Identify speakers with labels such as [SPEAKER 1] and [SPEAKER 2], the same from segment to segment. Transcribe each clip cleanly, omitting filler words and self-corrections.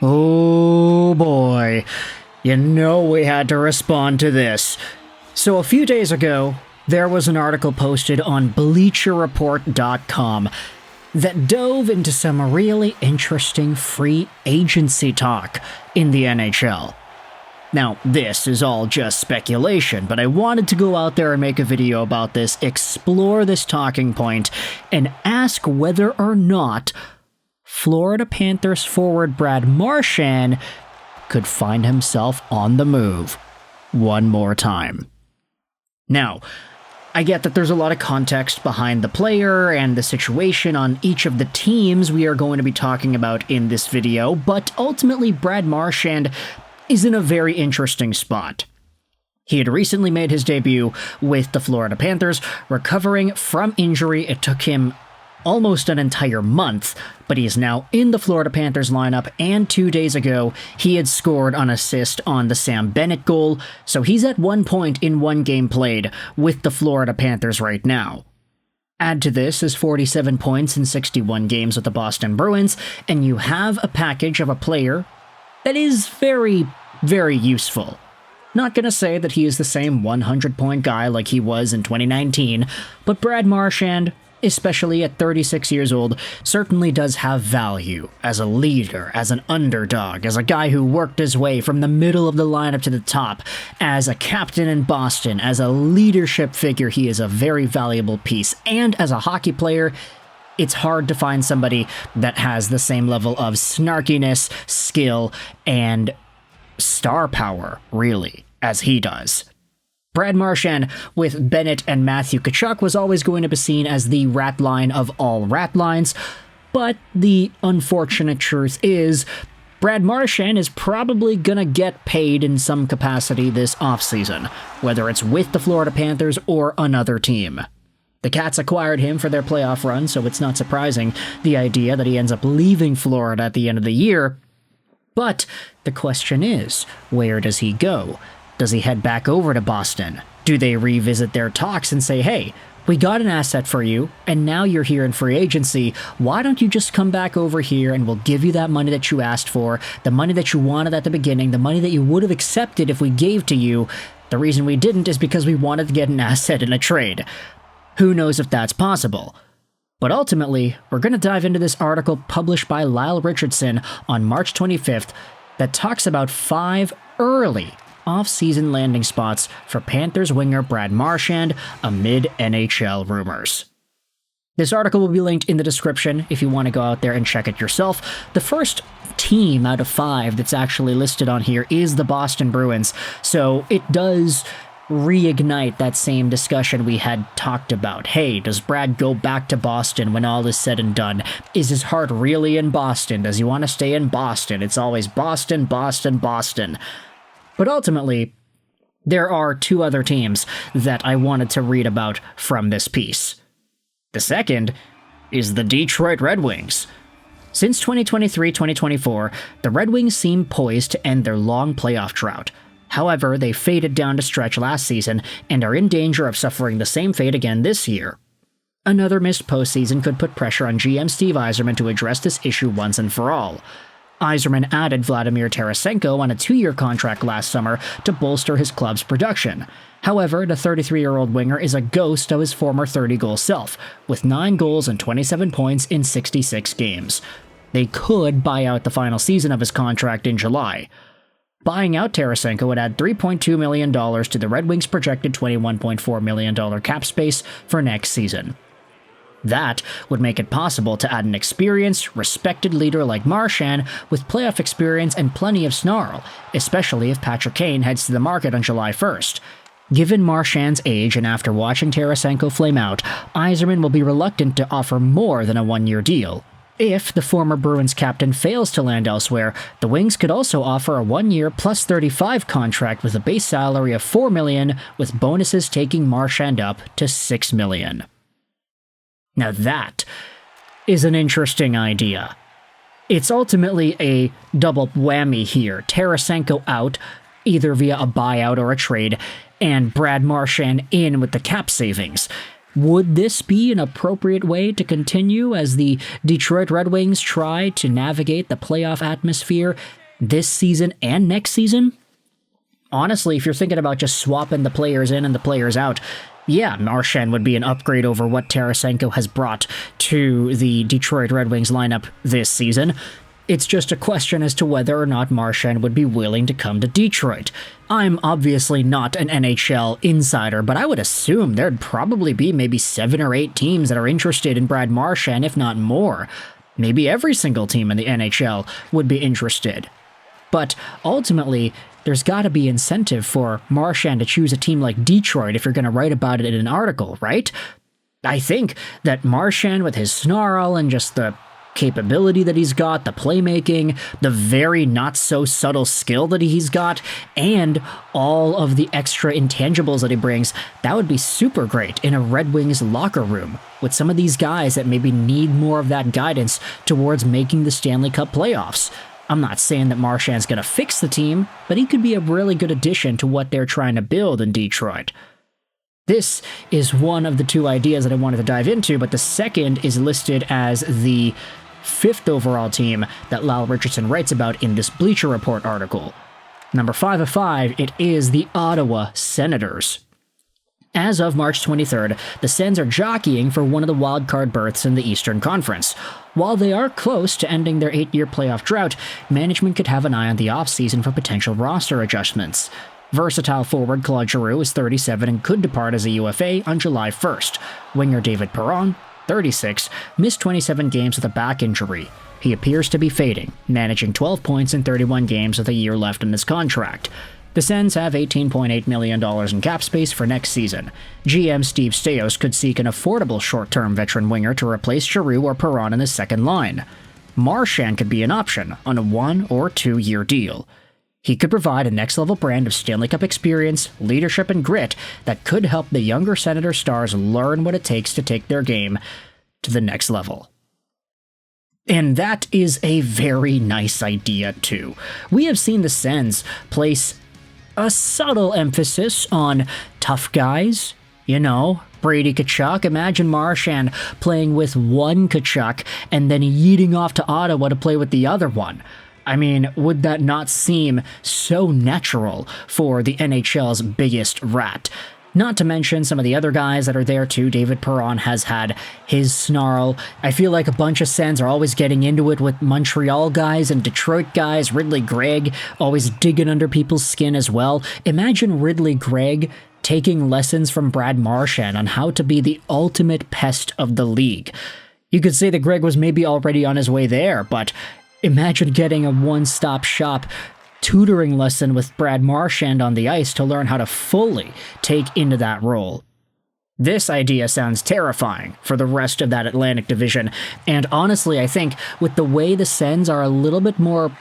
[SPEAKER 1] Oh boy, you know we had to respond to this. So a few days ago, there was an article posted on BleacherReport.com that dove into some really interesting free agency talk in the NHL. Now, this is all just speculation, but I wanted to go out there and make a video about this, explore this talking point, and ask whether or not Florida Panthers forward Brad Marchand could find himself on the move one more time. Now, I get that there's a lot of context behind the player and the situation on each of the teams we are going to be talking about in this video, but ultimately Brad Marchand is in a very interesting spot. He had recently made his debut with the Florida Panthers, recovering from injury. It took him almost an entire month, but he is now in the Florida Panthers lineup, and 2 days ago, he had scored an assist on the Sam Bennett goal, so he's at 1 point in one game played with the Florida Panthers right now. Add to this his 47 points in 61 games with the Boston Bruins, and you have a package of a player that is very, very useful. Not gonna say that he is the same 100-point guy like he was in 2019, but Brad Marchand, especially at 36 years old, certainly does have value as a leader, as an underdog, as a guy who worked his way from the middle of the lineup to the top, as a captain in Boston, as a leadership figure. He is a very valuable piece, and as a hockey player, it's hard to find somebody that has the same level of snarkiness, skill, and star power, really, as he does. Brad Marchand with Bennett and Matthew Tkachuk was always going to be seen as the rat line of all rat lines, but the unfortunate truth is Brad Marchand is probably gonna get paid in some capacity this offseason, whether it's with the Florida Panthers or another team. The Cats acquired him for their playoff run, so it's not surprising the idea that he ends up leaving Florida at the end of the year. But the question is, where does he go? Does he head back over to Boston? Do they revisit their talks and say, hey, we got an asset for you, and now you're here in free agency, why don't you just come back over here and we'll give you that money that you asked for, the money that you wanted at the beginning, the money that you would have accepted if we gave to you. The reason we didn't is because we wanted to get an asset in a trade. Who knows if that's possible? But ultimately, we're going to dive into this article published by Lyle Richardson on March 25th that talks about 5 early off-season landing spots for Panthers winger Brad Marchand amid NHL rumors. This article will be linked in the description if you want to go out there and check it yourself. The first team out of 5 that's actually listed on here is the Boston Bruins, so it does reignite that same discussion we had talked about. Hey, does Brad go back to Boston when all is said and done? Is his heart really in Boston? Does he want to stay in Boston? It's always Boston, Boston, Boston. But ultimately, there are 2 other teams that I wanted to read about from this piece. The second is the Detroit Red Wings. Since 2023-2024, the Red Wings seem poised to end their long playoff drought. However, they faded down to stretch last season and are in danger of suffering the same fate again this year. Another missed postseason could put pressure on GM Steve Yzerman to address this issue once and for all. Yzerman added Vladimir Tarasenko on a 2-year contract last summer to bolster his club's production. However, the 33-year-old winger is a ghost of his former 30-goal self, with 9 goals and 27 points in 66 games. They could buy out the final season of his contract in July. Buying out Tarasenko would add $3.2 million to the Red Wings' projected $21.4 million cap space for next season. That would make it possible to add an experienced, respected leader like Marchand with playoff experience and plenty of snarl, especially if Patrick Kane heads to the market on July 1st. Given Marchand's age and after watching Tarasenko flame out, Yzerman will be reluctant to offer more than a 1-year deal. If the former Bruins captain fails to land elsewhere, the Wings could also offer a 1-year plus 35 contract with a base salary of $4 million, with bonuses taking Marchand up to $6 million. Now that is an interesting idea. It's ultimately a double whammy here. Tarasenko out, either via a buyout or a trade, and Brad Marchand in with the cap savings. Would this be an appropriate way to continue as the Detroit Red Wings try to navigate the playoff atmosphere this season and next season? Honestly, if you're thinking about just swapping the players in and the players out, yeah, Marchand would be an upgrade over what Tarasenko has brought to the Detroit Red Wings lineup this season. It's just a question as to whether or not Marchand would be willing to come to Detroit. I'm obviously not an NHL insider, but I would assume there'd probably be maybe 7 or 8 teams that are interested in Brad Marchand, if not more. Maybe every single team in the NHL would be interested. But ultimately, there's got to be incentive for Marchand to choose a team like Detroit if you're going to write about it in an article, right? I think that Marchand, with his snarl and just the capability that he's got, the playmaking, the very not-so-subtle skill that he's got, and all of the extra intangibles that he brings, that would be super great in a Red Wings locker room with some of these guys that maybe need more of that guidance towards making the Stanley Cup playoffs. I'm not saying that Marchand's going to fix the team, but he could be a really good addition to what they're trying to build in Detroit. This is one of the 2 ideas that I wanted to dive into, but the second is listed as the 5th overall team that Lyle Richardson writes about in this Bleacher Report article. Number 5 of 5, it is the Ottawa Senators. As of March 23rd, the Sens are jockeying for one of the wildcard berths in the Eastern Conference. While they are close to ending their 8-year playoff drought, management could have an eye on the offseason for potential roster adjustments. Versatile forward Claude Giroux is 37 and could depart as a UFA on July 1st. Winger David Perron, 36, missed 27 games with a back injury. He appears to be fading, managing 12 points in 31 games with a year left in his contract. The Sens have $18.8 million in cap space for next season. GM Steve Staios could seek an affordable short-term veteran winger to replace Giroux or Perron in the second line. Marchand could be an option on a 1- or 2-year deal. He could provide a next-level brand of Stanley Cup experience, leadership, and grit that could help the younger Senator stars learn what it takes to take their game to the next level. And that is a very nice idea, too. We have seen the Sens place a subtle emphasis on tough guys. You know, Brady Tkachuk. Imagine Marchand playing with one Tkachuk and then yeeting off to Ottawa to play with the other one. I mean, would that not seem so natural for the NHL's biggest rat? Not to mention some of the other guys that are there too. David Perron has had his snarl. I feel like a bunch of Sens are always getting into it with Montreal guys and Detroit guys. Ridley Gregg always digging under people's skin as well. Imagine Ridley Gregg taking lessons from Brad Marchand on how to be the ultimate pest of the league. You could say that Gregg was maybe already on his way there, but imagine getting a one-stop shop tutoring lesson with Brad Marchand on the ice to learn how to fully take into that role. This idea sounds terrifying for the rest of that Atlantic division, and honestly, I think with the way the Sens are a little bit more...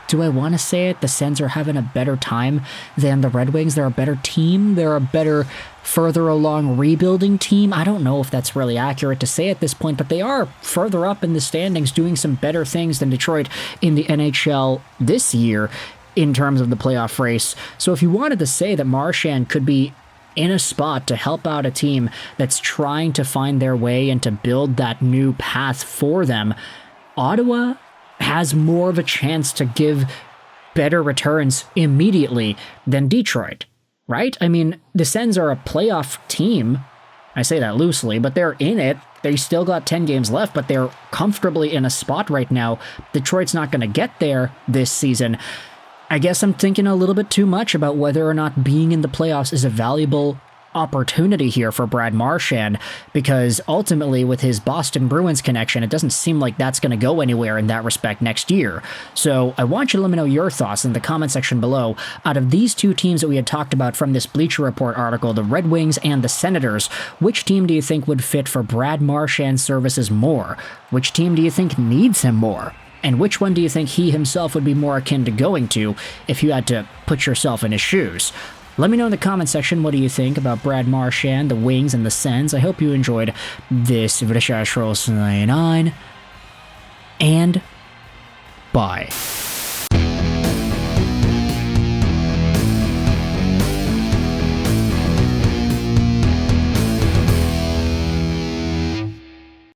[SPEAKER 1] do I want to say it? The Sens are having a better time than the Red Wings. They're a better team. They're a better, further along rebuilding team. I don't know if that's really accurate to say at this point, but they are further up in the standings doing some better things than Detroit in the NHL this year in terms of the playoff race. So if you wanted to say that Marchand could be in a spot to help out a team that's trying to find their way and to build that new path for them, Ottawa has more of a chance to give better returns immediately than Detroit, right? I mean, the Sens are a playoff team. I say that loosely, but they're in it. They still got 10 games left, but they're comfortably in a spot right now. Detroit's not going to get there this season. I guess I'm thinking a little bit too much about whether or not being in the playoffs is a valuable opportunity here for Brad Marchand, because ultimately with his Boston Bruins connection, it doesn't seem like that's going to go anywhere in that respect next year. So I want you to let me know your thoughts in the comment section below. Out of these two teams that we had talked about from this Bleacher Report article, the Red Wings and the Senators, which team do you think would fit for Brad Marchand's services more? Which team do you think needs him more? And which one do you think he himself would be more akin to going to if you had to put yourself in his shoes? Let me know in the comment section what do you think about Brad Marchand, the Wings, and the Sens. I hope you enjoyed this video. And bye.